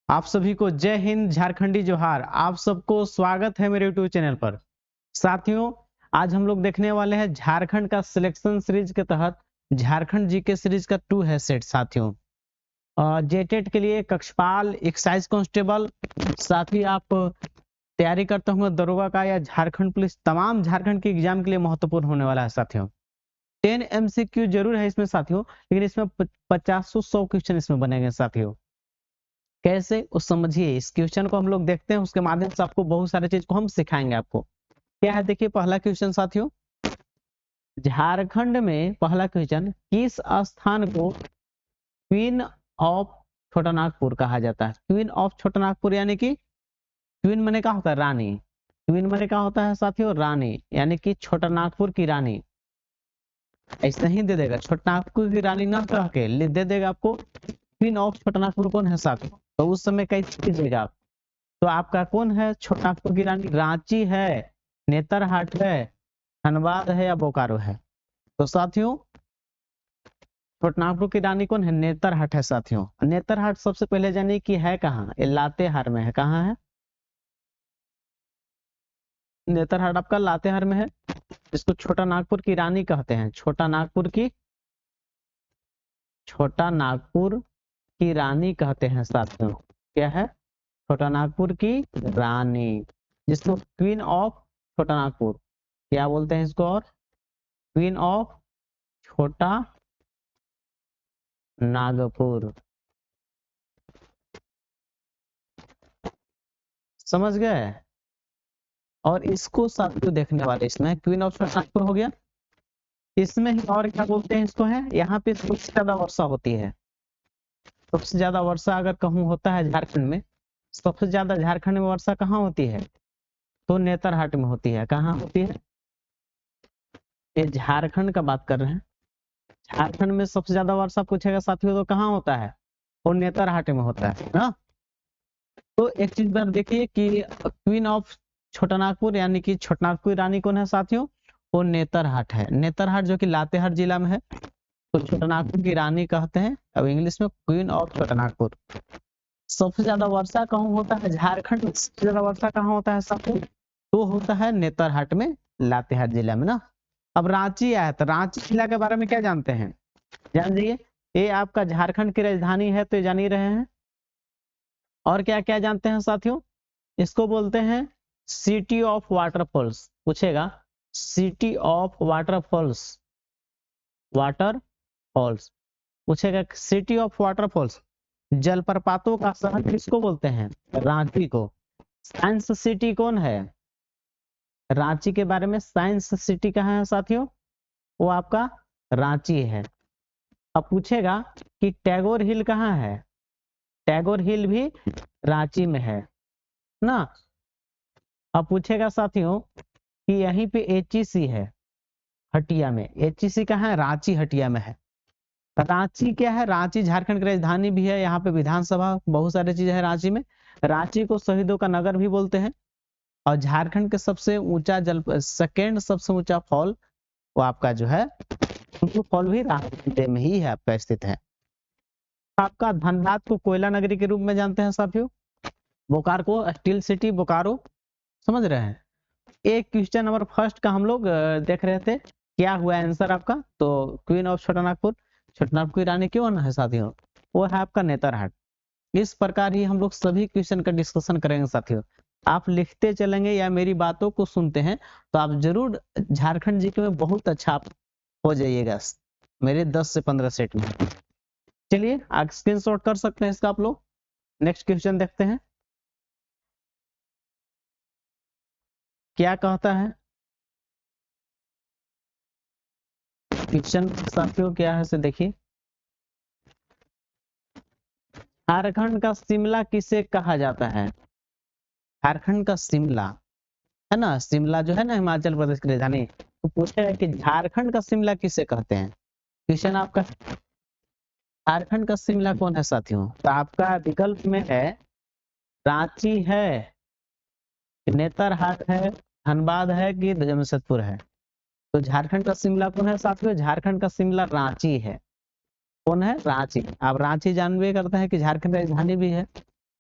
आप सभी को जय हिंद, झारखंडी जोहार। आप सबको स्वागत है मेरे यूट्यूब चैनल पर। साथियों, आज हम लोग देखने वाले हैं झारखंड का सिलेक्शन सीरीज के तहत झारखंड जीके सीरीज का 2 है सेट। साथियों, जेटेट के लिए कक्षपाल, एक्साइज कांस्टेबल, साथ ही आप तैयारी करते होंगे दरोगा का या झारखंड पुलिस, तमाम झारखंड के एग्जाम के लिए महत्वपूर्ण होने वाला है साथियों। 10 MCQ जरूर है इसमें साथियों, लेकिन इसमें 50-100 क्वेश्चन इसमें बनेंगे साथियों। कैसे, उस समझिए। इस क्वेश्चन को हम लोग देखते हैं, उसके माध्यम से आपको बहुत सारे चीज को हम सिखाएंगे आपको। क्या है, देखिए पहला क्वेश्चन साथियों, झारखंड में पहला क्वेश्चन, किस स्थान को क्वीन ऑफ छोटा नागपुर कहा जाता है? क्वीन ऑफ छोटा नागपुर यानी कि क्वीन माने क्या होता है? रानी। क्वीन माने क्या होता है साथियों? रानी, यानी कि छोटा नागपुर की रानी। ऐसा ही दे देगा, छोटा नागपुर की रानी ना कह के दे देगा आपको क्वीन ऑफ छोटा नागपुर कौन है साथियों। तो उस समय कैसे कीजिएगा आप? तो आपका कौन है छोटा नागपुर की रानी? रांची है, नेतरहाट है, धनबाद है या बोकारो है? तो साथियों, छोटा नागपुर की रानी कौन है? नेतरहाट है साथियों। नेतरहाट सबसे पहले जानिए कि है कहाँ? ये लातेहार में है। कहाँ है नेतरहाट? आपका लातेहार में है। इसको छोटा नागपुर की रानी कहते हैं। छोटा नागपुर की रानी कहते हैं साथियों। क्या है? छोटा नागपुर की रानी, जिसको क्वीन ऑफ छोटा नागपुर क्या बोलते हैं इसको? और क्वीन ऑफ छोटा नागपुर, समझ गए? और इसको साथियों देखने वाले, इसमें क्वीन ऑफ छोटा नागपुर हो गया। इसमें ही और क्या बोलते हैं इसको? है यहाँ पे सबसे ज्यादा वर्षा होती है। सबसे ज्यादा वर्षा अगर कहूँ होता है झारखंड में, सबसे ज्यादा झारखंड में वर्षा कहाँ होती है? तो नेतरहाट में होती है। कहाँ होती है? ये झारखंड का बात कर रहे हैं। झारखंड में सबसे ज्यादा वर्षा पूछेगा साथियों तो कहाँ होता है? और नेतरहाट में होता है ना। तो एक चीज बार देखिए कि क्वीन ऑफ छोटा नागपुर यानी कि छोटा नागपुर रानी कौन है साथियों? वो नेतरहाट है। नेतरहाट जो कि लातेहार जिला में है, तो छोटा नागपुर की रानी कहते हैं। अब इंग्लिश में क्वीन ऑफ छोटा नागपुर। सबसे ज्यादा वर्षा कहाँ होता है? झारखंड में सबसे ज्यादा वर्षा कहाँ होता है साथियों? तो होता है नेतरहाट में, लातेहार जिला में ना। अब रांची आया, तो रांची जिला के बारे में क्या जानते हैं? जान जाइए, ये आपका झारखंड की राजधानी है, तो ये जान ही रहे हैं। और क्या क्या जानते हैं साथियों? इसको बोलते हैं सिटी ऑफ वाटरफॉल्स। पूछेगा सिटी ऑफ वाटरफॉल्स, वाटरफॉल्स पूछेगा। सिटी ऑफ वाटरफॉल्स, जलप्रपातों का शहर किसको बोलते हैं? रांची को। साइंस सिटी कौन है? रांची के बारे में साइंस सिटी कहाँ है साथियों? वो आपका रांची है। अब पूछेगा कि टैगोर हिल कहाँ है? टैगोर हिल भी रांची में है ना। अब पूछेगा साथियों कि यहीं पे HEC है, हटिया में। HEC कहाँ है? रांची हटिया में है। रांची क्या है? रांची झारखंड की राजधानी भी है। यहाँ पे विधानसभा, बहुत सारी चीजें है रांची में। रांची को शहीदों का नगर भी बोलते हैं। और झारखंड के सबसे ऊंचा सेकेंड सबसे ऊंचा फॉल वो आपका जो है फॉल भी रांची में ही है, आपका स्थित है। आपका धनबाद को कोयला नगरी के रूप में जानते हैं साथियों। बोकारो को स्टील सिटी बोकारो, समझ रहे हैं। एक क्वेश्चन नंबर फर्स्ट का हम लोग देख रहे थे, क्या हुआ आंसर आपका? तो क्वीन ऑफ छोटा नागपुर, छोटा नागपुर की रानी क्यों है साथियों? वो है आपका नेतरहाट। इस प्रकार ही हम लोग सभी क्वेश्चन का डिस्कशन करेंगे साथियों। आप लिखते चलेंगे या मेरी बातों को सुनते हैं तो आप जरूर झारखंड जीके में बहुत अच्छा आप हो जाइएगा मेरे 10 से 15 सेट में। चलिए आप स्क्रीनशॉट कर सकते हैं इसका आप लोग। नेक्स्ट क्वेश्चन देखते हैं क्या कहता है क्वेश्चन साथियों। क्या है से देखिए, झारखंड का शिमला किसे कहा जाता है? झारखंड का शिमला है ना, शिमला जो है ना हिमाचल प्रदेश की राजधानी। तो पूछा है कि झारखंड का शिमला किसे कहते हैं? क्वेश्चन आपका, झारखंड का शिमला कौन है साथियों? तो आपका विकल्प में है रांची है, नेतरहाट है, धनबाद है कि जमशेदपुर है। तो झारखंड का शिमला कौन है साथियों? झारखंड का शिमला रांची है। कौन है? रांची। आप रांची जानबे करते हैं कि झारखंड राजधानी भी है।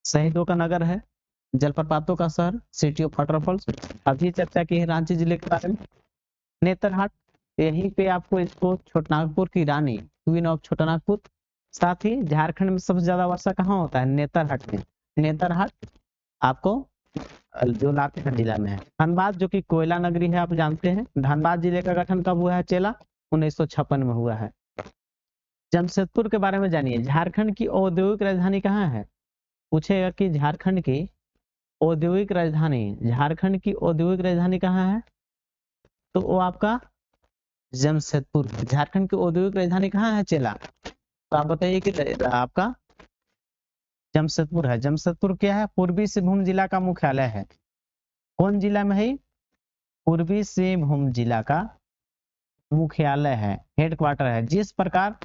शहीदों का नगर है, जलप्रपातों का शहर, सिटी ऑफ वाटरफॉल्स। अभी चर्चा की है रांची जिले के बारे में। नेतरहाट, यहीं पे आपको इसको छोटानागपुर की रानी, क्वीन ऑफ छोटानागपुर। साथ ही झारखंड में सबसे ज्यादा वर्षा कहाँ होता है? नेतरहाट में। नेतरहाट आपको जो लातेहार जिला में है। धनबाद जो कि कोयला नगरी है, आप जानते हैं। धनबाद जिले का गठन कब हुआ है चेला? 1956 में हुआ है। जमशेदपुर के बारे में जानिए। झारखंड की औद्योगिक राजधानी कहाँ है? पूछेगा कि झारखंड की औद्योगिक राजधानी, झारखंड की औद्योगिक राजधानी कहाँ है? तो वो आपका जमशेदपुर। झारखंड की औद्योगिक राजधानी कहाँ है चेला? तो आप बताइए कि आपका जमशेदपुर है। जमशेदपुर क्या है? पूर्वी सिंहभूम जिला का मुख्यालय है। कौन जिला में है? पूर्वी सिंहभूम जिला का मुख्यालय है, हेडक्वार्टर है। जिस प्रकार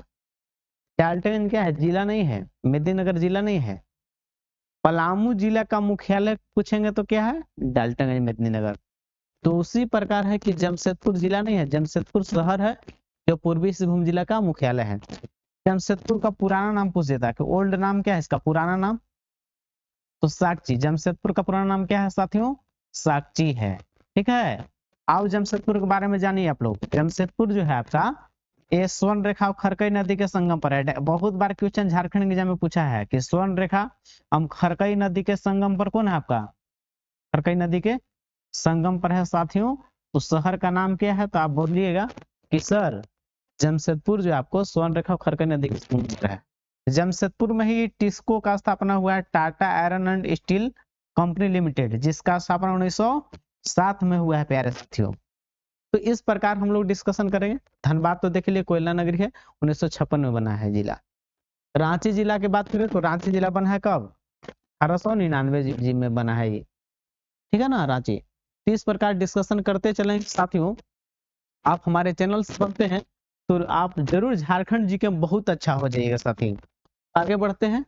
डाल्टनगंज क्या है? जिला नहीं है, मेदिनीनगर जिला नहीं है। पलामू जिला का मुख्यालय पूछेंगे तो क्या है? डाल्टनगंज, मेदिनीनगर। तो उसी प्रकार है कि जमशेदपुर जिला नहीं है, जमशेदपुर शहर है जो पूर्वी सिंहभूम जिला का मुख्यालय है। जमशेदपुर का पुराना नाम पूछ देता है कि ओल्ड नाम क्या है इसका, पुराना नाम? तो साकची। जमशेदपुर का पुराना नाम क्या है साथियों? साकची है। ठीक है। आओ जमशेदपुर के बारे में जानिए आप लोग। जमशेदपुर जो है आपका, ये स्वर्ण रेखा और खरकई नदी के संगम पर है। बहुत बार क्वेश्चन झारखंड एग्जाम में पूछा है कि स्वर्ण रेखा हम खरकई नदी के संगम पर कौन है आपका? खरकई नदी के संगम पर है साथियों। तो शहर का नाम क्या है? तो आप बोलिएगा कि सर जमशेदपुर जो आपको स्वर्ण रेखा खरकई नदी के संगम पर है। जमशेदपुर में ही टिस्को का स्थापना हुआ है, Tata iron and steel company limited, जिसका स्थापना 1907 में हुआ है प्यारे साथियों। तो इस प्रकार हम लोग डिस्कशन करेंगे। धनबाद तो देख लिए कोयला नगरी है, 1956 में बना है जिला। रांची जिला की बात करें तो रांची जिला बना है कब? 1899 में बना है ये। ठीक है ना रांची। तो इस प्रकार डिस्कशन करते चलेंगे साथियों। आप हमारे चैनल से बनते हैं तो आप जरूर झारखंड जी के बहुत अच्छा हो जाइएगा साथियों। आगे बढ़ते हैं।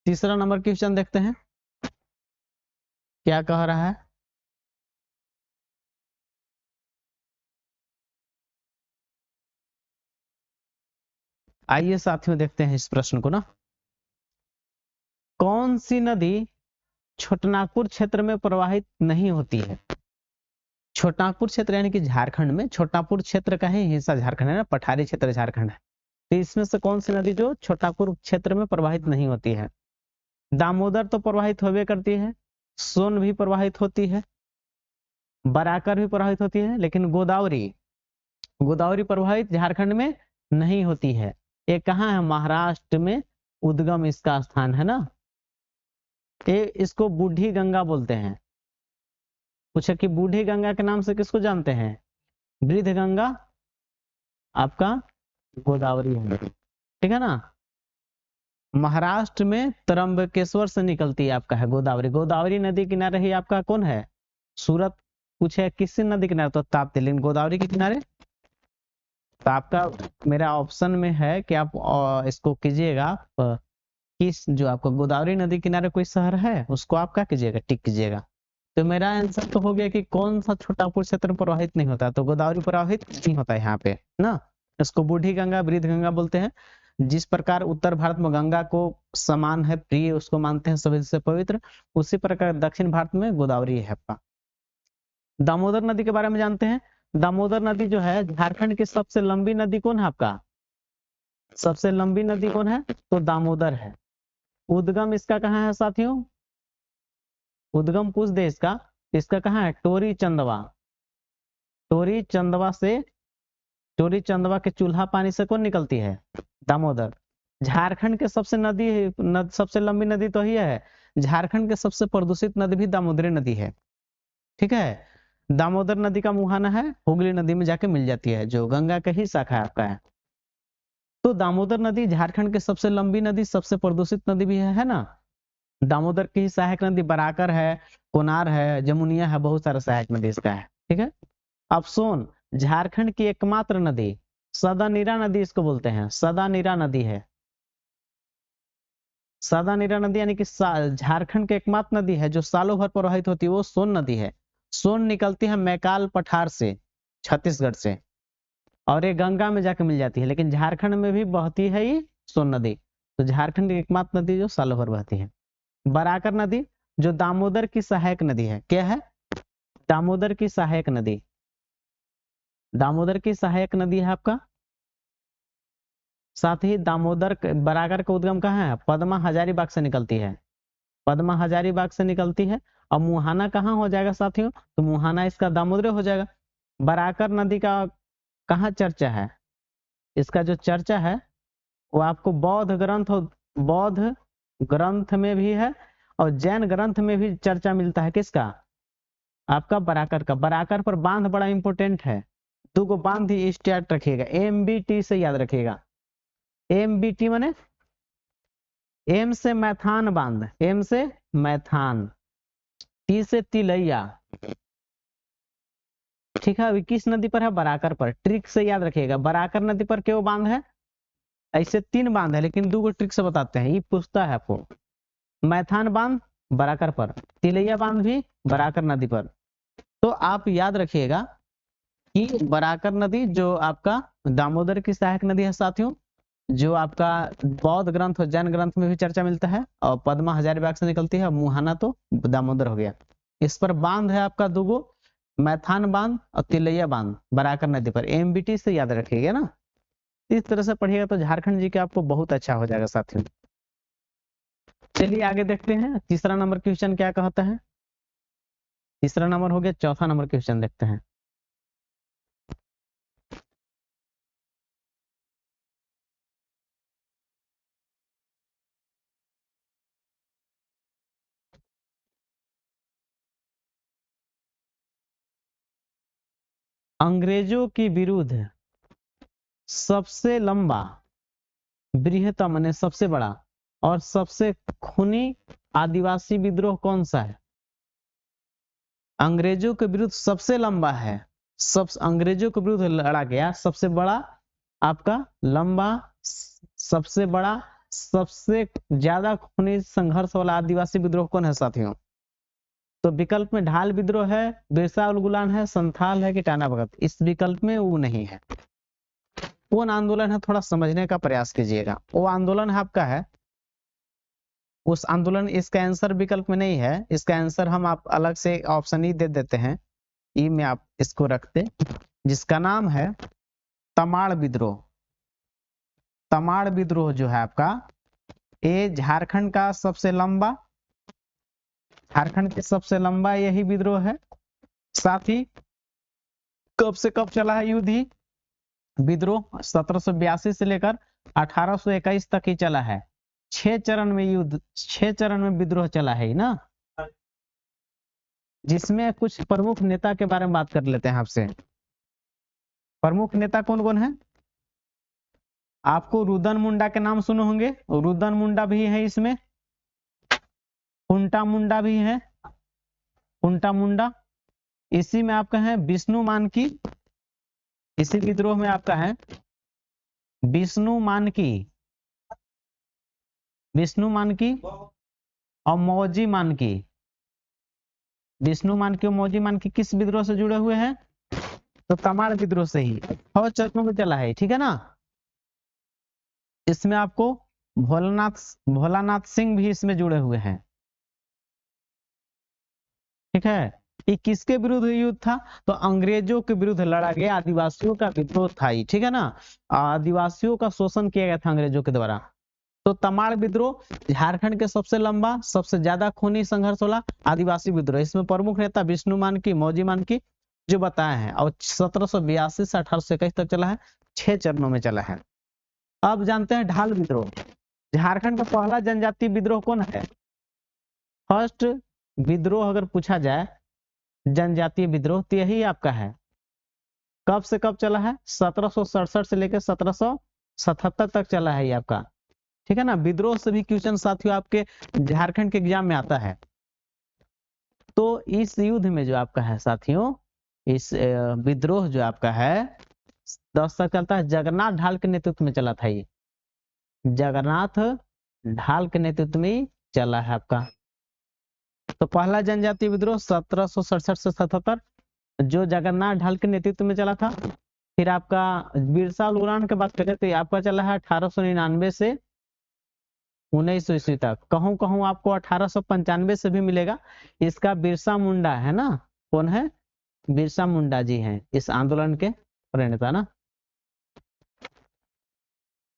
तीसरा नंबर क्वेश्चन देखते हैं क्या कह रहा है। आइए साथियों देखते हैं इस प्रश्न को ना। कौन सी नदी छोटानागपुर क्षेत्र में प्रवाहित नहीं होती है? छोटानागपुर क्षेत्र यानी कि झारखंड में, छोटानागपुर क्षेत्र का ही हिस्सा झारखंड है ना, पठारी क्षेत्र झारखंड है। तो इसमें से कौन सी नदी जो छोटानागपुर क्षेत्र में प्रवाहित नहीं होती है? दामोदर तो प्रवाहित होवे करती है, सोन भी प्रवाहित होती है, बराकर भी प्रवाहित होती है, लेकिन गोदावरी, गोदावरी प्रवाहित झारखंड में नहीं होती है। ये कहाँ है? महाराष्ट्र में उद्गम इसका स्थान है ना। ये इसको बूढ़ी गंगा बोलते हैं। पूछा कि बूढ़ी गंगा के नाम से किसको जानते हैं? वृद्ध गंगा आपका गोदावरी है। ठीक है ना। महाराष्ट्र में त्र्यंबकेश्वर से निकलती है आपका है गोदावरी। गोदावरी नदी किनारे ही आपका कौन है? सूरत। पूछे किस नदी किनारे? तो ताप्ती। लेकिन गोदावरी के किनारे? तो आपका मेरा ऑप्शन में है कि आप इसको कीजिएगा, किस जो आपको गोदावरी नदी किनारे कोई शहर है उसको आप क्या कीजिएगा? टिक कीजिएगा। तो मेरा आंसर तो हो गया कि कौन सा छोटानागपुर क्षेत्र में प्रवाहित नहीं होता, तो गोदावरी प्रवाहित नहीं होता यहाँ पे ना। इसको बूढ़ी गंगा, वृद्ध गंगा बोलते हैं। जिस प्रकार उत्तर भारत में गंगा को समान है, प्रिय, उसको मानते हैं सभी से पवित्र, उसी प्रकार दक्षिण भारत में गोदावरी है आपका। दामोदर नदी के बारे में जानते हैं। दामोदर नदी जो है झारखंड की सबसे लंबी नदी कौन है आपका? सबसे लंबी नदी कौन है? तो दामोदर है। उद्गम इसका कहाँ है साथियों? उद्गम पूछ दे इसका, इसका कहाँ है? टोरी चंदवा। टोरी चंदवा से, टोरी चंदवा के चूल्हा पानी से कौन निकलती है? दामोदर। झारखंड के सबसे सबसे लंबी नदी तो ही है। झारखंड के सबसे प्रदूषित नदी भी दामोदरी नदी है। ठीक है। दामोदर नदी का मुहाना है हुगली नदी में जाके मिल जाती है, जो गंगा का ही शाखा आपका है। तो दामोदर नदी झारखंड के सबसे लंबी नदी, सबसे प्रदूषित नदी भी है ना। दामोदर की सहायक नदी बराकर है, कोनार है, जमुनिया है, बहुत सारा सहायक नदी इसका है। ठीक है। अब सोन झारखंड की एकमात्र नदी, सदानीरा नदी इसको बोलते हैं, सदानीरा नदी है। सदानीरा नदी यानी कि झारखंड की एकमात्र नदी है जो सालों भर प्रवाहित होती है, वो सोन नदी है। सोन निकलती है मैकाल पठार से, छत्तीसगढ़ से। और ये गंगा में जाके मिल जाती है, लेकिन झारखंड में भी बहती है ये सोन नदी। तो झारखंड की एकमात्र नदी जो सालों भर बहती है। बराकर नदी जो दामोदर की सहायक नदी है, क्या है? दामोदर की सहायक नदी। दामोदर की सहायक नदी है आपका। साथ ही दामोदर बराकर का उद्गम कहाँ है? पद्मा हजारीबाग से निकलती है। पद्मा हजारीबाग से निकलती है। और मुहाना कहाँ हो जाएगा साथियों? तो मुहाना इसका दामोदर हो जाएगा। बराकर नदी का कहाँ चर्चा है? इसका जो चर्चा है वो आपको बौद्ध ग्रंथ में भी है और जैन ग्रंथ में भी चर्चा मिलता है। किसका? आपका बराकर का। बराकर पर बांध बड़ा इंपॉर्टेंट है। दो को बांध ही स्टार्ट रखिएगा, MBT से याद रखिएगा। MBT माने एम से मैथान बांध, एम से मैथान, टी से तिलैया। ठीक है, अभी किस नदी पर है? बराकर पर। ट्रिक से याद रखिएगा, बराकर नदी पर क्यों बांध है? ऐसे 3 बांध है, लेकिन 2 को ट्रिक से बताते हैं, ये पूछता है आपको। मैथान बांध बराकर पर, तिलैया बांध भी बराकर नदी पर। तो आप याद रखिएगा कि बराकर नदी जो आपका दामोदर की सहायक नदी है साथियों, जो आपका बौद्ध ग्रंथ और जैन ग्रंथ में भी चर्चा मिलता है, और पद्मा हजारीबाग से निकलती है। मुहाना तो दामोदर हो गया। इस पर बांध है आपका 2 मैथान बांध और तिलैया बांध बराकर नदी पर। MBT से याद रखिएगा ना। इस तरह से पढ़िएगा तो झारखंड जी के आपको बहुत अच्छा हो जाएगा साथियों। चलिए आगे देखते हैं, तीसरा नंबर क्वेश्चन क्या कहता है। तीसरा नंबर हो गया, चौथा नंबर क्वेश्चन देखते हैं। अंग्रेजों के विरुद्ध सबसे लंबा, बृहत्तम माने सबसे बड़ा और सबसे खूनी आदिवासी विद्रोह कौन सा है? अंग्रेजों के विरुद्ध सबसे लंबा है, सब अंग्रेजों के विरुद्ध लड़ा गया सबसे बड़ा, आपका लंबा, सबसे बड़ा, सबसे ज्यादा खूनी संघर्ष वाला आदिवासी विद्रोह कौन है साथियों? तो विकल्प में ढाल विद्रोह है, बिरसा उलगुलान है, संथाल है कि टाना भगत? इस विकल्प में वो नहीं है। कौन आंदोलन है? थोड़ा समझने का प्रयास कीजिएगा। वो आंदोलन है आपका है उस आंदोलन, इसका आंसर विकल्प में नहीं है। इसका आंसर हम आप अलग से ऑप्शन ही दे देते हैं, ई में आप इसको रखते, जिसका नाम है तमाड़ विद्रोह। तमाड़ विद्रोह जो है आपका, ये झारखंड का सबसे लंबा, झारखंड के सबसे लंबा यही विद्रोह है। साथ ही कब से कब चला है युद्ध? ही विद्रोह 1782 से लेकर 1821 तक ही चला है। 6 चरण में युद्ध, 6 चरण में विद्रोह चला है ना। जिसमें कुछ प्रमुख नेता के बारे में बात कर लेते हैं आपसे। प्रमुख नेता कौन कौन है? आपको रुदन मुंडा के नाम सुने होंगे, रुदन मुंडा भी है इसमें, कुंटा मुंडा भी है, कुंटा मुंडा। इसी में आपका है विष्णु मानकी, इसी विद्रोह में आपका है विष्णु मानकी, विष्णु मानकी और मौजी मानकी। विष्णु मानकी और मौजी मानकी किस विद्रोह से जुड़े हुए हैं? तो तमाड़ विद्रोह से ही। और चरणों में चला है, ठीक है ना। इसमें आपको भोलानाथ सिंह भी इसमें जुड़े हुए हैं, ठीक है। ये किसके विरुद्ध युद्ध था? तो अंग्रेजों के विरुद्ध लड़ा गया आदिवासियों का विद्रोह था, ठीक है ना। आदिवासियों का शोषण किया गया था अंग्रेजों के द्वारा। तो तमाड़ विद्रोह झारखंड के सबसे लंबा, सबसे ज्यादा खूनी संघर्ष वाला आदिवासी विद्रोह। इसमें प्रमुख नेता विष्णु मानकी, मौजी मानकी जो बताए हैं, और 1782 से 1821 तक चला है। 6 चरणों में चला है। अब जानते हैं ढाल विद्रोह। झारखंड का पहला जनजातीय विद्रोह कौन है? फर्स्ट विद्रोह अगर पूछा जाए जनजातीय विद्रोह तो यही आपका है। कब से कब चला है? 1767 से लेकर 1777 तक चला है ये आपका, ठीक है ना। विद्रोह से भी क्वेश्चन साथियों आपके झारखंड के एग्जाम में आता है। तो इस युद्ध में जो आपका है साथियों, इस विद्रोह जो आपका है 10 तक चलता है। जगन्नाथ ढाल के नेतृत्व में चला था ये, जगन्नाथ ढाल के नेतृत्व में चला है आपका। तो पहला जनजातीय विद्रोह 1767 से 77 जो जगन्नाथ ढाल के नेतृत्व में चला था। फिर आपका बिरसा उलगुरान की बात करें तो ये आपका चला है 1899 से 1900 ईस्वी तक। कहूँ कहूँ आपको 1895 से भी मिलेगा। इसका बिरसा मुंडा है ना, कौन है, बिरसा मुंडा जी हैं इस आंदोलन के प्रणेता ना।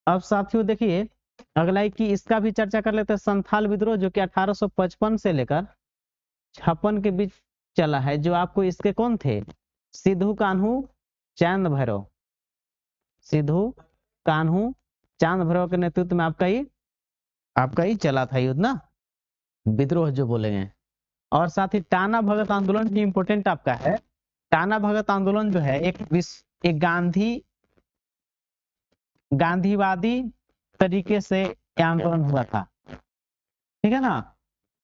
अब साथियों देखिए अगला है कि इसका भी चर्चा कर लेते हैं, संथाल विद्रोह जो कि 1855 से लेकर 56 के बीच चला है। जो आपको इसके कौन थे, सिद्धू कान्हू चांद भैरव, सिद्धू कान्हू चांद भैरव के नेतृत्व में आपका ही चला था युद्ध ना, विद्रोह जो बोलेंगे। और साथ ही टाना भगत आंदोलन भी इंपोर्टेंट आपका है। टाना भगत आंदोलन जो है एक गांधीवादी तरीके से आंदोलन हुआ था, ठीक है ना।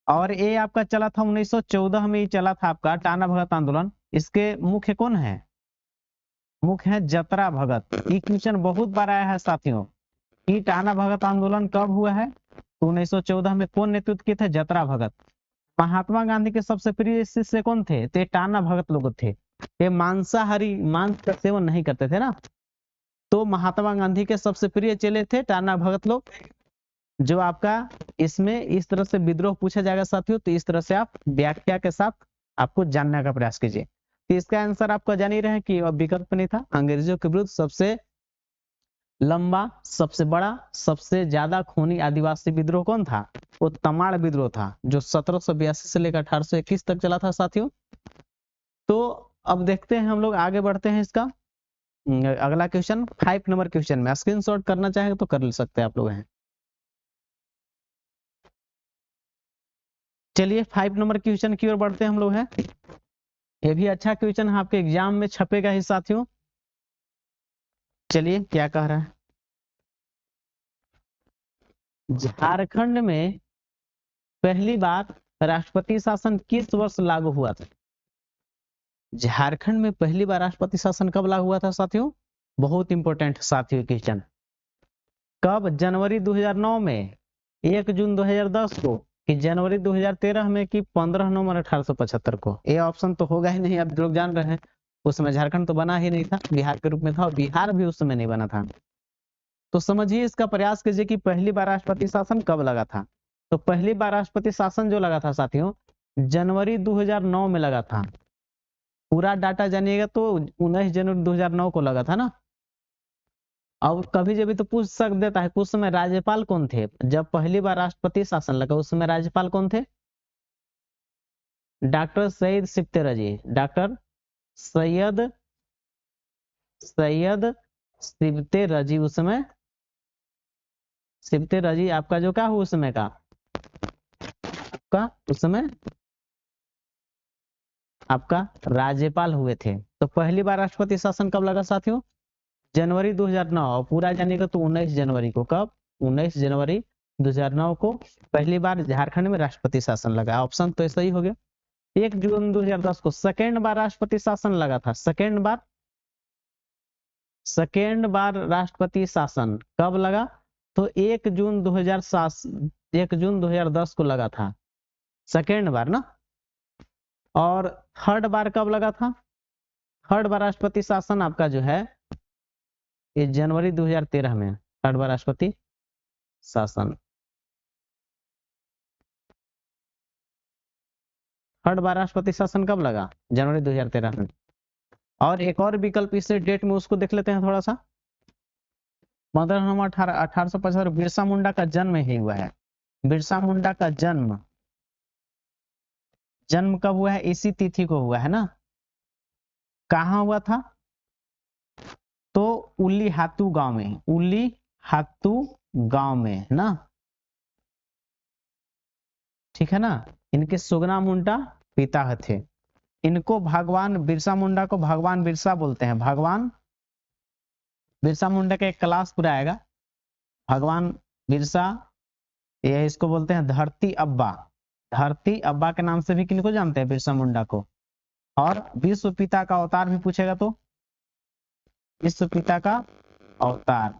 और ये आपका चला था 1914 में ही चला था आपका टाना भगत आंदोलन। इसके मुख्य कौन है, मुख्य है जतरा भगत। ये क्वेश्चन बहुत बार आया है साथियों कि टाना भगत आंदोलन कब हुआ है, तो 1914 में कौन नेतृत्व किए थे, जतरा भगत। महात्मा गांधी के सबसे प्रिय शिष्य कौन थे, तो टाना भगत लोग थे। ये मांसाहारी, मांस का सेवन नहीं करते थे ना, तो महात्मा गांधी के सबसे प्रिय चेले थे टाना भगत लोग। जो आपका इसमें इस तरह से विद्रोह पूछा जाएगा साथियों, तो इस तरह से आप व्याख्या के साथ आपको जानने का प्रयास कीजिए। तो इसका आंसर आपका जान ही रहे कि विकल्प नहीं था। अंग्रेजों के विरुद्ध सबसे लंबा, सबसे बड़ा, सबसे ज्यादा खूनी आदिवासी विद्रोह कौन था, वो तमाड़ विद्रोह था, जो 1782 से लेकर 1821 तक चला था साथियों। तो अब देखते हैं हम लोग आगे बढ़ते हैं इसका अगला क्वेश्चन 5 नंबर क्वेश्चन में। स्क्रीनशॉट करना चाहे तो कर सकते हैं आप लोग हैं। चलिए 5 नंबर क्वेश्चन की ओर बढ़ते हैं हम लोग हैं। ये भी अच्छा क्वेश्चन है, आपके एग्जाम में छपेगा ही साथियों। चलिए क्या कह रहा है, झारखंड में पहली बार राष्ट्रपति शासन किस वर्ष लागू हुआ था। झारखंड में पहली बार राष्ट्रपति शासन कब लागू हुआ था साथियों, बहुत इंपॉर्टेंट साथियों क्वेश्चन। कब, जनवरी 2009 में, 1 जून 2010 को, कि जनवरी 2013 में, कि 15 नवंबर 1875 को। ये ऑप्शन तो होगा ही नहीं, आप लोग जान रहे हैं। उस समय झारखंड तो बना ही नहीं था, बिहार के रूप में था, और बिहार भी उस समय नहीं बना था। तो समझिए इसका प्रयास कीजिए कि पहली बार राष्ट्रपति शासन कब लगा था। तो पहली बार राष्ट्रपति शासन जो लगा था साथियों, जनवरी 2009 में लगा था। पूरा डाटा जानिएगा तो 19 जनवरी 2009 को लगा था ना। अब कभी जब तो पूछ सक देता है कि उस समय राज्यपाल कौन थे, जब पहली बार राष्ट्रपति शासन लगा उस समय राज्यपाल कौन थे, डॉक्टर सैयद सिप्ते जी, डॉक्टर सैयद सैयद सिप्ते रजी उस समय, सिप्ते रजी आपका जो क्या हुआ उस समय का, आपका उस समय आपका राज्यपाल हुए थे। तो पहली बार राष्ट्रपति शासन कब लगा साथियों, जनवरी 2009। और पूरा जानेगा तो 19 जनवरी को। कब, 19 जनवरी 2009 को पहली बार झारखंड में राष्ट्रपति शासन लगा। ऑप्शन तो सही हो गया। 1 जून 2010 को सेकेंड बार राष्ट्रपति शासन लगा था। सेकेंड बार राष्ट्रपति शासन कब लगा, तो 1 जून 2010 को लगा था, सेकेंड बार ना। और थर्ड बार कब लगा था, थर्ड बार राष्ट्रपति शासन आपका जो है ये जनवरी 2013 में, थर्ड बार राष्ट्रपति शासन, थर्ड बार राष्ट्रपति शासन कब लगा, जनवरी 2013 में। और एक और विकल्प इससे डेट में उसको देख लेते हैं थोड़ा सा। 15 नवंबर 1875 बिरसा मुंडा का जन्म ही हुआ है। बिरसा मुंडा का जन्म कब हुआ है, इसी तिथि को हुआ है ना। कहाँ हुआ था, तो उली हातू गांव में, उली हातू गांव में ना, ठीक है ना। इनके सुगना मुंडा पिता थे। इनको भगवान बिरसा मुंडा को भगवान बिरसा बोलते हैं। भगवान बिरसा मुंडा का एक क्लास पूरा आएगा, भगवान बिरसा। ये इसको बोलते हैं धरती अब्बा। धरती अब्बा के नाम से भी किनको जानते हैं, बिरसा मुंडा को। और विश्व पिता का अवतार भी पूछेगा तो विश्व पिता का अवतार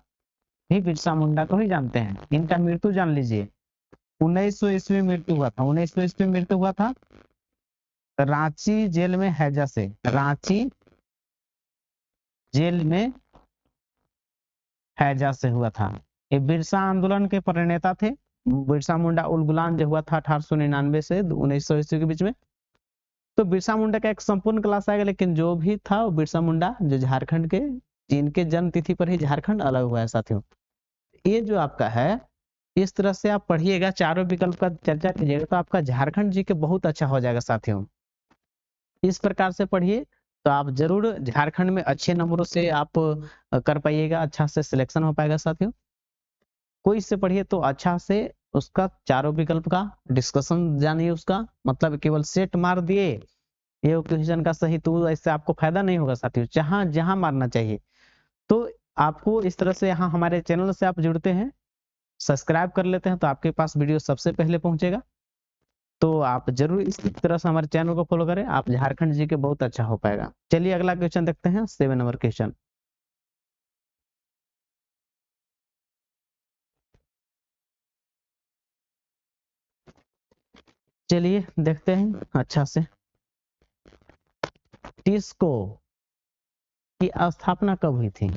भी बिरसा मुंडा को ही जानते हैं। इनका मृत्यु जान लीजिए, 1900 ईस्वी मृत्यु हुआ था। 1900 ईस्वी मृत्यु हुआ था रांची जेल में हैजा से। रांची जेल में हैजा से हुआ था। ये बिरसा आंदोलन के प्रणेता थे। बिरसा मुंडा उलगुलान जो हुआ था 1899 से 1900 ईस्वी के बीच में। तो बिरसा मुंडा का एक संपूर्ण क्लास आएगा, लेकिन जो भी था वो बिरसा मुंडा जो झारखंड के, जिनके जन्म तिथि पर ही झारखंड अलग हुआ है साथियों। ये जो आपका है, इस तरह से आप पढ़िएगा, चारों विकल्प का चर्चा कीजिएगा तो आपका झारखंड जी के बहुत अच्छा हो जाएगा साथियों। इस प्रकार से पढ़िए तो आप जरूर झारखंड में अच्छे नंबरों से आप कर पाइएगा, अच्छा से सिलेक्शन हो पाएगा साथियों। कोई इससे पढ़िए तो अच्छा से उसका चारों विकल्प का डिस्कशन जानिए, उसका मतलब केवल सेट मार दिए ये क्वेश्चन का सही, तो इससे आपको फायदा नहीं होगा साथियों। जहां जहां मारना चाहिए, तो आपको इस तरह से यहाँ हमारे चैनल से आप जुड़ते हैं, सब्सक्राइब कर लेते हैं तो आपके पास वीडियो सबसे पहले पहुंचेगा। तो आप जरूर इस तरह से हमारे चैनल को फॉलो करें, आप झारखंड जी के बहुत अच्छा हो पाएगा। चलिए अगला क्वेश्चन देखते हैं, 7 नंबर क्वेश्चन। चलिए देखते हैं अच्छा से। टिस्को की स्थापना कब हुई थी?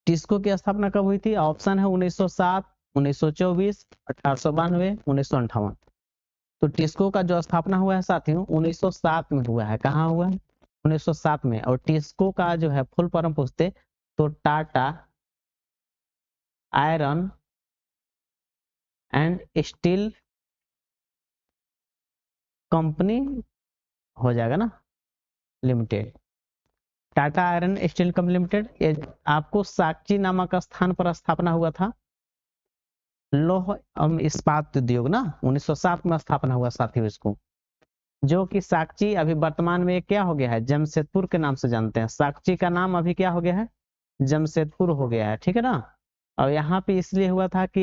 टिस्को की स्थापना कब हुई थी? ऑप्शन है 1907, 1924, 1892, 1958। तो टिस्को का जो स्थापना हुआ है साथियों 1907 में हुआ है। कहाँ हुआ है? 1907 में। और टिस्को का जो है फुल फॉर्म पूछते तो Tata iron and steel company हो जाएगा ना, limited. Tata iron steel company limited. ये आपको साक्ची नामक स्थान पर स्थापना हुआ था। लौह एवं इस्पात उद्योग ना 1907 में स्थापना हुआ साथियों इसको, जो कि साक्ची अभी वर्तमान में क्या हो गया है, जमशेदपुर के नाम से जानते हैं। साक्ची का नाम अभी क्या हो गया है, जमशेदपुर हो गया है, ठीक है ना। और यहाँ पे इसलिए हुआ था कि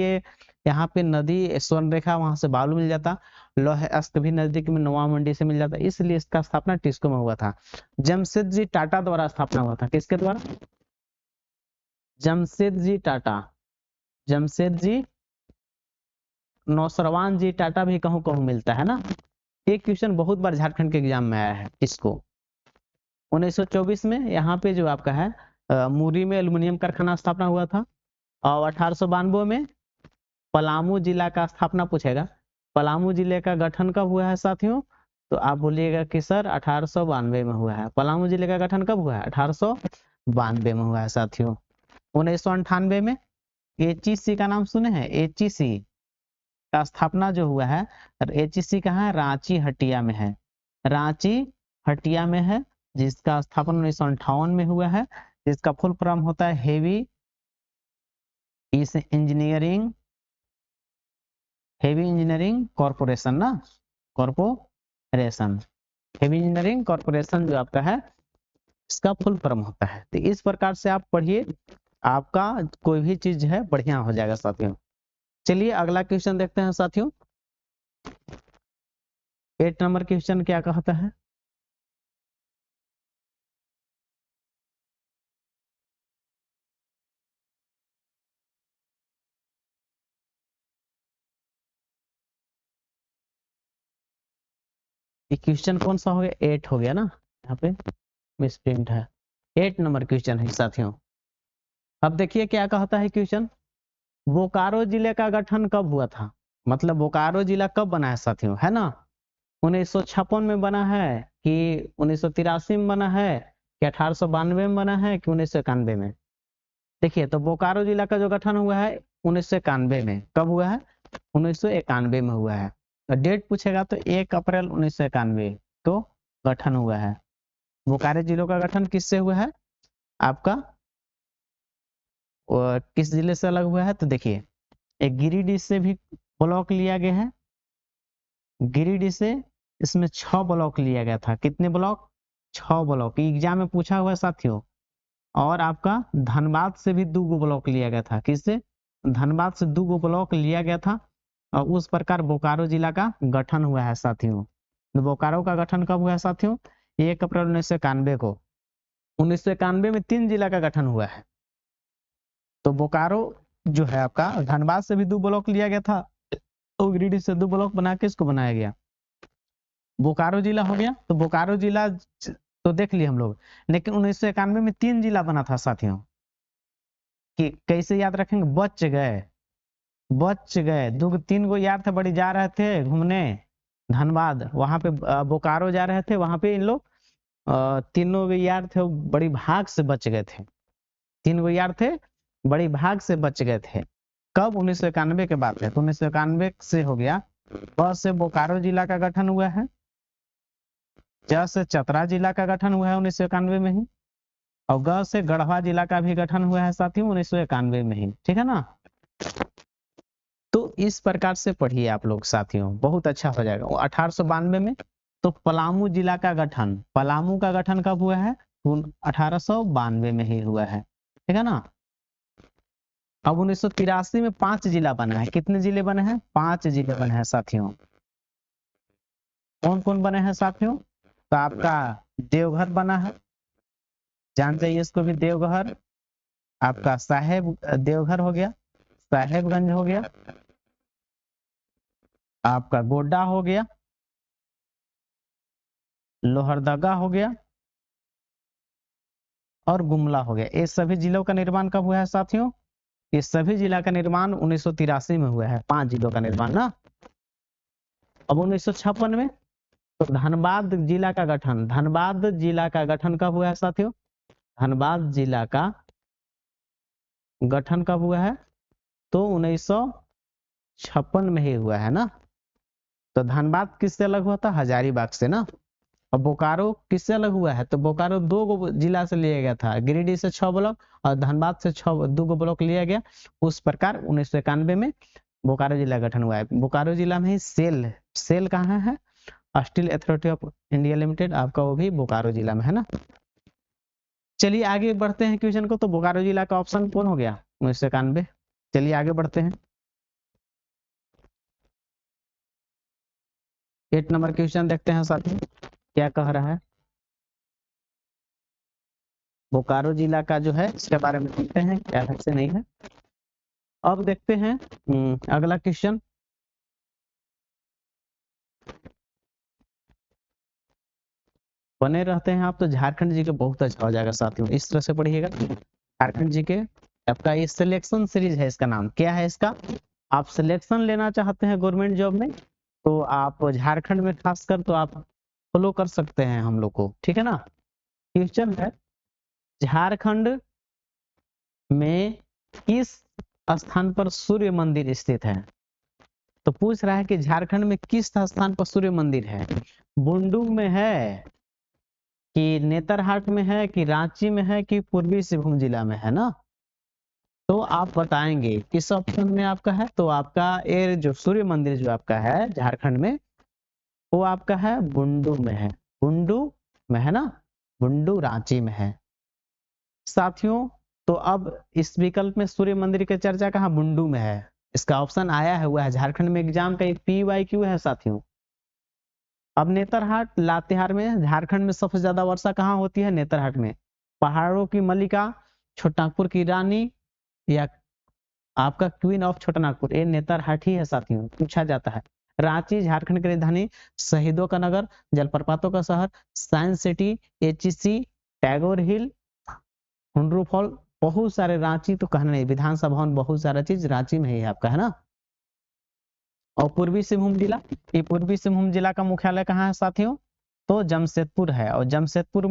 यहाँ पे नदी स्वर्ण रेखा, वहां से बालू मिल जाता, लौह अस्त भी नजदीक में नवा मंडी से मिल जाता, इसलिए इसका स्थापना टिस्को में हुआ था। जमशेद जी टाटा द्वारा स्थापना हुआ था। किसके द्वारा? जमशेद जी टाटा। जमशेद जी नौसरवान जी टाटा भी कहूँ कहूँ मिलता है ना। एक क्वेश्चन बहुत बार झारखंड के एग्जाम में आया है इसको। 1924 में यहाँ पे जो आपका है मुरी में एल्युमिनियम कारखाना स्थापना हुआ था। और 1892 में पलामू जिला का स्थापना पूछेगा। पलामू जिले का गठन कब हुआ है साथियों? तो आप बोलिएगा कि सर 1892 में हुआ है। पलामू जिले का गठन कब हुआ है? 1892 में हुआ है साथियों। 1998 में एचईसी का नाम सुने हैं? एचईसी का स्थापना जो हुआ है, एचईसी कहाँ है? रांची हटिया में है। रांची हटिया में है, जिसका स्थापना 1958 में हुआ है, जिसका फुल फॉर्म होता है हेवी इंजीनियरिंग कॉर्पोरेशन ना, कॉर्पोरेशन, हेवी इंजीनियरिंग कॉर्पोरेशन जो आपका है इसका फुल फॉर्म होता है। तो इस प्रकार से आप पढ़िए, आपका कोई भी चीज है बढ़िया हो जाएगा साथियों। चलिए अगला क्वेश्चन देखते हैं साथियों। 8 नंबर क्वेश्चन क्या कहता है? क्वेश्चन कौन सा हो गया? 8 हो गया ना, यहाँ पे मिस प्रिंट है। 8 नंबर क्वेश्चन है साथियों। अब देखिए क्या कहता है क्वेश्चन। बोकारो जिले का गठन कब हुआ था? मतलब बोकारो जिला कब बना है साथियों, है ना। 1956 में बना है कि 1983 में बना है कि 1892 में बना है कि 1991 में? देखिए तो बोकारो जिला का जो गठन हुआ है 1991 में। कब हुआ है? 1991 में हुआ है। डेट पूछेगा तो 1 अप्रैल 1991 तो गठन हुआ है। बोकारो जिलों का गठन किससे हुआ है आपका, और किस जिले से अलग हुआ है? तो देखिए एक गिरिडीह से भी ब्लॉक लिया गया है। गिरिडीह से इसमें 6 ब्लॉक लिया गया था। कितने ब्लॉक? 6 ब्लॉक एग्जाम में पूछा हुआ है साथियों। और आपका धनबाद से भी 2 ब्लॉक लिया गया था। किससे? धनबाद से 2 ब्लॉक लिया गया था। और उस प्रकार बोकारो जिला का गठन हुआ है साथियों। तो बोकारो का गठन कब हुआ है साथियों? 1 अप्रैल 1991 को। 1991 में 3 जिला का गठन हुआ है। तो बोकारो जो है आपका, धनबाद से भी 2 ब्लॉक लिया गया था, तो गिरिडीह से 2 ब्लॉक बना के इसको बनाया गया, बोकारो जिला हो गया। तो बोकारो जिला तो देख लिए हम लोग। लेकिन 1991 में 3 जिला बना था साथियों। कि कैसे याद रखेंगे, बच गए 2 3 गो यार थे, बड़ी जा रहे थे घूमने धनबाद, वहां पे बोकारो जा रहे थे, वहां पे इन लोग तीनों के यार थे, वो बड़ी भाग से बच गए थे। 3 गो यार थे, बड़ी भाग से बच गए थे। कब? 1991 के बाद है। तो 1991 से हो गया। ब से बोकारो जिला का गठन हुआ है, च से चतरा जिला का गठन हुआ है 1991 में ही, और ग से गढ़वा जिला का भी गठन हुआ है साथियों 1991 में ही। ठीक है ना? तो इस प्रकार से पढ़िए आप लोग साथियों, बहुत अच्छा हो जाएगा। 1892 में तो पलामू जिला का गठन, पलामू का गठन कब हुआ है? 1892 में ही हुआ है। ठीक है ना? अब 1983 में 5 जिला बना है। कितने जिले बने हैं? 5 जिले बने हैं साथियों। कौन कौन बने हैं साथियों? तो आपका देवघर बना है, जान जाइए इसको भी, देवघर। आपका साहेब देवघर हो गया, साहेबगंज हो गया, आपका गोड्डा हो गया, लोहरदगा हो गया, और गुमला हो गया। ये सभी जिलों का निर्माण कब हुआ है साथियों? ये सभी जिला का निर्माण 1983 में हुआ है, 5 जिलों का निर्माण ना। अब 1956 में तो धनबाद जिला का गठन, धनबाद जिला का गठन कब हुआ है साथियों? धनबाद जिला का गठन कब हुआ है? तो 1956 में ही हुआ है ना। तो धनबाद किससे अलग हुआ था? हजारीबाग से ना। और बोकारो किससे अलग हुआ है? तो बोकारो 2 जिला से लिया गया था, गिरिडीह से 6 ब्लॉक और धनबाद से 2 ब्लॉक लिया गया। उस प्रकार 1991 में बोकारो जिला गठन हुआ है। बोकारो जिला में ही सेल कहाँ है? Steel authority of India limited, आपका वो भी बोकारो जिला में है ना। चलिए आगे बढ़ते हैं क्वेश्चन को। तो बोकारो जिला का ऑप्शन कौन हो गया? 1991। चलिए आगे बढ़ते हैं। 8 नंबर क्वेश्चन देखते हैं साथियों, क्या कह रहा है। बोकारो जिला का जो है इसके बारे में देखते हैं क्या है से नहीं है। अब देखते हैं अगला क्वेश्चन। बने रहते हैं आप तो झारखंड जी के बहुत अच्छा हो जाएगा साथियों, इस तरह से पढ़िएगा। झारखंड जी के आपका ये सिलेक्शन सीरीज है, इसका नाम क्या है इसका? आप सिलेक्शन लेना चाहते हैं गवर्नमेंट जॉब में, तो आप झारखंड में खासकर तो आप फॉलो कर सकते हैं हम लोग को। ठीक है ना? क्वेश्चन है, झारखंड में किस स्थान पर सूर्य मंदिर स्थित है? तो पूछ रहा है कि झारखंड में किस स्थान पर सूर्य मंदिर है। बुंडू में है, कि नेतरहाट में है, कि रांची में है, कि पूर्वी सिंहभूम जिला में है ना। तो आप बताएंगे किस ऑप्शन में आपका है। तो आपका ये जो सूर्य मंदिर जो आपका है झारखंड में, वो आपका है बुंडू में है। बुंडू में है ना, बुंडू रांची में है साथियों। तो अब इस विकल्प में सूर्य मंदिर की चर्चा कहाँ? बुंडू में है। इसका ऑप्शन आया है, हुआ है झारखंड में एग्जाम का एक PYQ है साथियों। अब नेतरहाट लातेहार में, झारखंड में सबसे ज्यादा वर्षा कहाँ होती है? नेतरहाट में। पहाड़ों की मल्लिका, छोटानागपुर की रानी, या आपका क्वीन ऑफ छोटानागपुर, ये नेतरहाट ही है साथियों, पूछा जाता है। रांची झारखंड की राजधानी, शहीदों का नगर, जलप्रपातों का शहर, साइंस सिटी, HEC, टैगोर हिल, हुंड्रू फॉल, बहुत सारे रांची तो कहना नहीं, विधानसभा भवन, बहुत सारा चीज रांची में ही है आपका, है ना। और पूर्वी सिंहभूम जिला, ये पूर्वी सिंहभूम जिला का मुख्यालय कहाँ है साथियों? तो जमशेदपुर है। और जमशेदपुर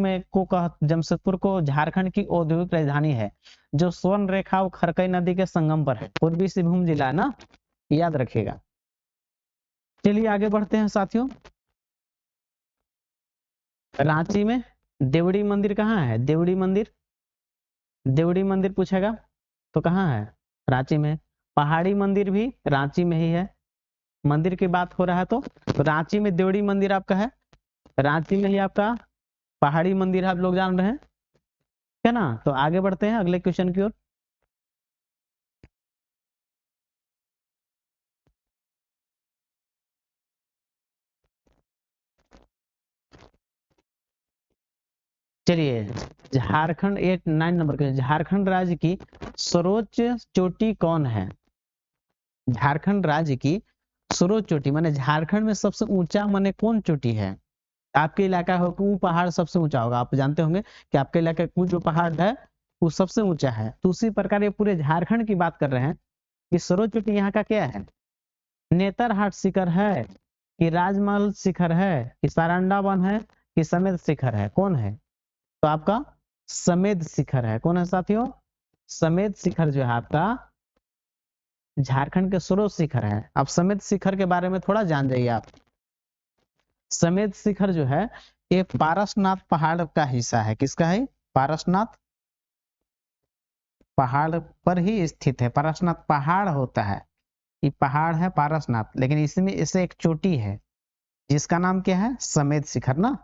को झारखंड की औद्योगिक राजधानी है, जो स्वर्ण रेखा और खरकई नदी के संगम पर है। पूर्वी सिंहभूम जिला है ना, याद रखिएगा। चलिए आगे बढ़ते हैं साथियों। रांची में देवड़ी मंदिर कहाँ है? देवड़ी मंदिर पूछेगा तो कहाँ है? रांची में। पहाड़ी मंदिर भी रांची में ही है। मंदिर की बात हो रहा है तो रांची में देवड़ी मंदिर आपका है, रांची में ही आपका पहाड़ी मंदिर आप लोग जान रहे हैं, है ना। तो आगे बढ़ते हैं अगले क्वेश्चन की ओर। चलिए, झारखंड 9 नंबर के, झारखंड राज्य की सर्वोच्च चोटी कौन है? झारखंड राज्य की सर्वोच्च चोटी माने झारखंड में सबसे ऊंचा माने कौन चोटी है? आपके इलाका हो वो पहाड़ सबसे ऊंचा होगा, आप जानते होंगे कि आपके इलाके का जो पहाड़ है वो सबसे ऊंचा है। तो उसी प्रकार ये पूरे झारखंड की बात कर रहे हैं कि सर्वोच्च चोटी यहाँ का क्या है, नेतरहाट शिखर है कि राजमहल शिखर है कि सारंडा वन है कि समेत शिखर है, कौन है? तो आपका समेत शिखर है। कौन है साथियों? समेत शिखर जो है आपका झारखंड के सर्वोच्च शिखर है। अब समेत शिखर के बारे में थोड़ा जान जाइए आप। समेत शिखर जो है ये पारसनाथ पहाड़ का हिस्सा है। किसका है? पारसनाथ पहाड़ पर ही स्थित है। पारसनाथ पहाड़ होता है, ये पहाड़ है पारसनाथ, लेकिन इसमें इसे एक चोटी है जिसका नाम क्या है? समेत शिखर ना।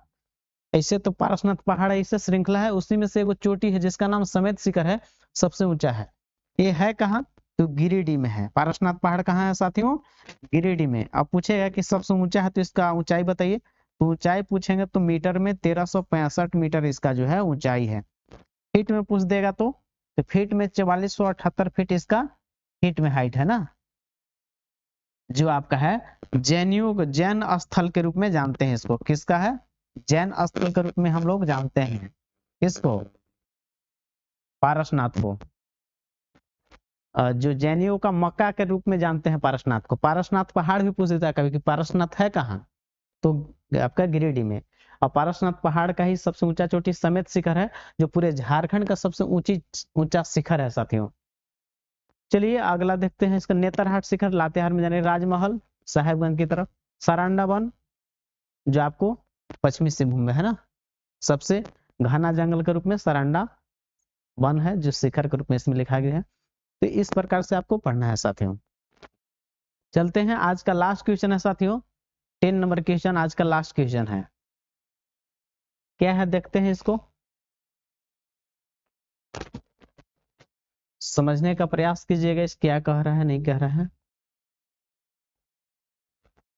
ऐसे तो पारसनाथ पहाड़ ऐसे श्रृंखला है, उसी में से एक चोटी है जिसका नाम समेत शिखर है, सबसे ऊंचा है। ये है कहाँ? तो गिरिडीह में है। पारसनाथ पहाड़ कहाँ है साथियों? गिरिडीह में। अब पूछेगा कि सबसे ऊंचा है तो इसका ऊंचाई बताइए। तो ऊंचाई पूछेंगे तो मीटर में 1365 मीटर इसका जो है ऊंचाई है। फीट में पूछ देगा तो फीट में 4478 फीट इसका फीट में हाइट है ना। जो आपका है जैन स्थल के रूप में जानते हैं इसको। किसका है? जैन स्थल के रूप में हम लोग जानते हैं किसको? पारसनाथ को। जो जैनियों का मक्का के रूप में जानते हैं पारसनाथ को। पारसनाथ पहाड़ भी पूछ देता है कभी कि पारसनाथ है कहाँ, तो आपका गिरिडीह में। और पारसनाथ पहाड़ का ही सबसे ऊंचा चोटी समेत शिखर है, जो पूरे झारखंड का सबसे ऊंचा शिखर है साथियों। चलिए अगला देखते हैं इसका। नेतरहाट शिखर लातेहार में जाने, राजमहल साहेबगंज की तरफ, सारंडा वन जो आपको पश्चिमी सिंहभूम में है ना, सबसे घना जंगल के रूप में सारंडा वन है जो शिखर के रूप में इसमें लिखा गया है। तो इस प्रकार से आपको पढ़ना है साथियों। चलते हैं, आज का लास्ट क्वेश्चन है साथियों, 10 नंबर क्वेश्चन आज का लास्ट क्वेश्चन है। क्या है देखते हैं इसको, समझने का प्रयास कीजिएगा इस क्या कह रहा है नहीं कह रहा है।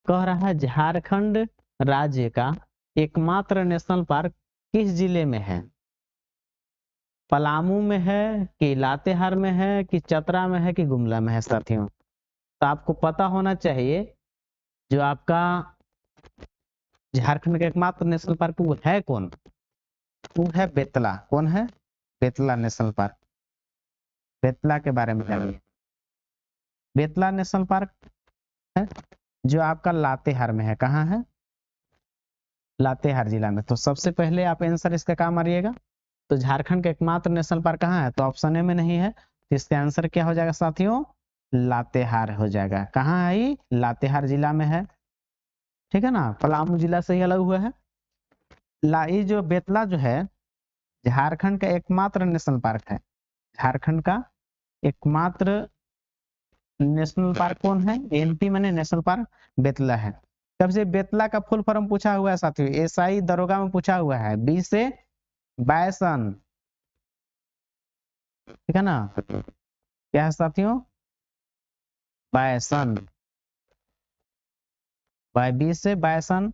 कह रहा है झारखंड राज्य का एकमात्र नेशनल पार्क किस जिले में है? पलामू में है कि लातेहार में है कि चतरा में है कि गुमला में है साथियों? तो आपको पता होना चाहिए जो आपका झारखंड का एकमात्र नेशनल पार्क वो है कौन? वो है बेतला। कौन है? Betla national park. बेतला के बारे में जानिए। बेतला नेशनल पार्क है जो आपका लातेहार में है। कहाँ है? लातेहार जिला में। तो सबसे पहले आप आंसर इसका क्या मारिएगा? तो झारखंड का एकमात्र नेशनल पार्क कहाँ है? तो ऑप्शन ए में नहीं है, तो इसका आंसर क्या हो जाएगा साथियों? लातेहार हो जाएगा। कहाँ है ये? लातेहार जिला में है। ठीक है ना, पलामू जिला से ही अलग हुआ है। ये जो बेतला जो है झारखंड का एकमात्र नेशनल पार्क है। झारखंड का एकमात्र नेशनल पार्क कौन है? एनपी में नेशनल पार्क बेतला है। तब से बेतला का फुल फॉर्म पूछा हुआ है साथियों, एसआई दरोगा में पूछा हुआ है, बी से बायसन। ठीक है ना, क्या है साथियों? बायसन। बाय बी से बायसन,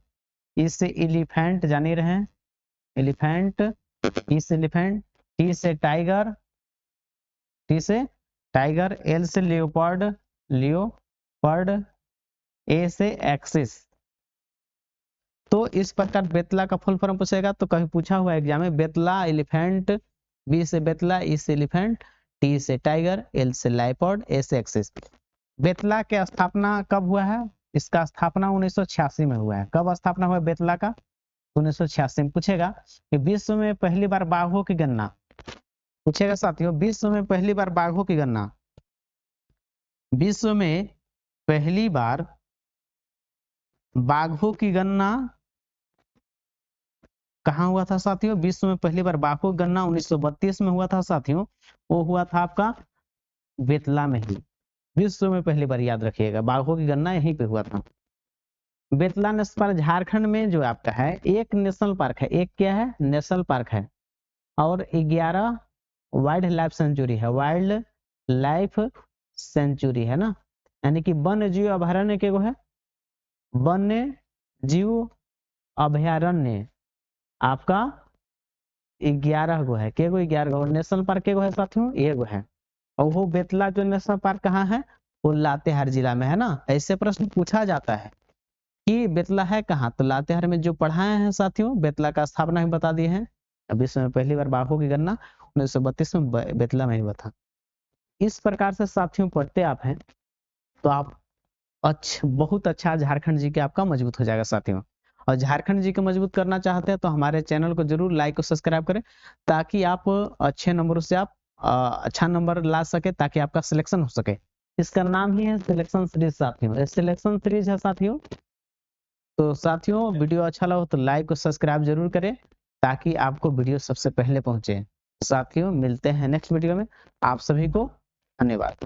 ई से एलिफेंट जान ही रहे हैं, एलिफेंट, ई से एलिफेंट, टी से टाइगर, टी से टाइगर, एल से लियोपर्ड, लियोपर्ड, ए से एक्सिस। तो इस प्रकार बेतला का फुल फॉर्म पूछेगा तो कभी पूछा हुआ एग्जाम में, बेतला एलिफेंट, बी से बेतला, ई से एलिफेंट, टी से टाइगर, एल से लाइपर्ड, ए से एक्सिस। बेतला की स्थापना कब हुआ है? इसका स्थापना 1986 में हुआ है। कब स्थापना हुआ बेतला का? 1986 में। पूछेगा कि विश्व में पहली बार बाघों की गणना, पूछेगा साथियों विश्व में पहली बार बाघों की गणना, विश्व में पहली बार बाघों की गणना कहाँ हुआ था साथियों? विश्व में पहली बार बाघों की गणना 1932 में हुआ था साथियों। वो हुआ था आपका बेतला में ही। विश्व में पहली बार, याद रखिएगा, बाघों की गणना यहीं पे हुआ था। बेतला नेशनल पार्क झारखंड में जो आपका है एक नेशनल पार्क है। एक क्या है? नेशनल पार्क है। और 11 वाइल्ड लाइफ सेंचुरी है। वाइल्ड लाइफ सेंचुरी है ना, यानी कि वन्य जीव अभयारण्य के है, वन्य जीव अभयारण्य आपका 11 गो है। के गो? 11 गो। नेशनल पार्क के गो है साथियों? एगो है। और वो बेतला जो नेशनल पार्क कहाँ है? वो लातेहार जिला में है ना। ऐसे प्रश्न पूछा जाता है। कि बेतला है कहाँ, तो लातेहार में जो पढ़ाए हैं साथियों, बेतला का स्थापना भी बता दिए हैं। अब इसमें पहली बार बापू की गणना 1932 में बेतला में हुआ था। इस प्रकार से साथियों पढ़ते आप हैं तो आप बहुत अच्छा झारखंड जी के आपका मजबूत हो जाएगा साथियों। और झारखंड जी को मजबूत करना चाहते हैं तो हमारे चैनल को जरूर लाइक और सब्सक्राइब करें, ताकि आप अच्छे नंबरों से आप अच्छा नंबर ला सके, ताकि आपका सिलेक्शन हो सके। इसका नाम ही है सिलेक्शन सीरीज साथियों, सिलेक्शन सीरीज है साथियों। तो साथियों वीडियो अच्छा लगा तो लाइक और सब्सक्राइब जरूर करें, ताकि आपको वीडियो सबसे पहले पहुंचे। साथियों मिलते हैं नेक्स्ट वीडियो में, आप सभी को धन्यवाद।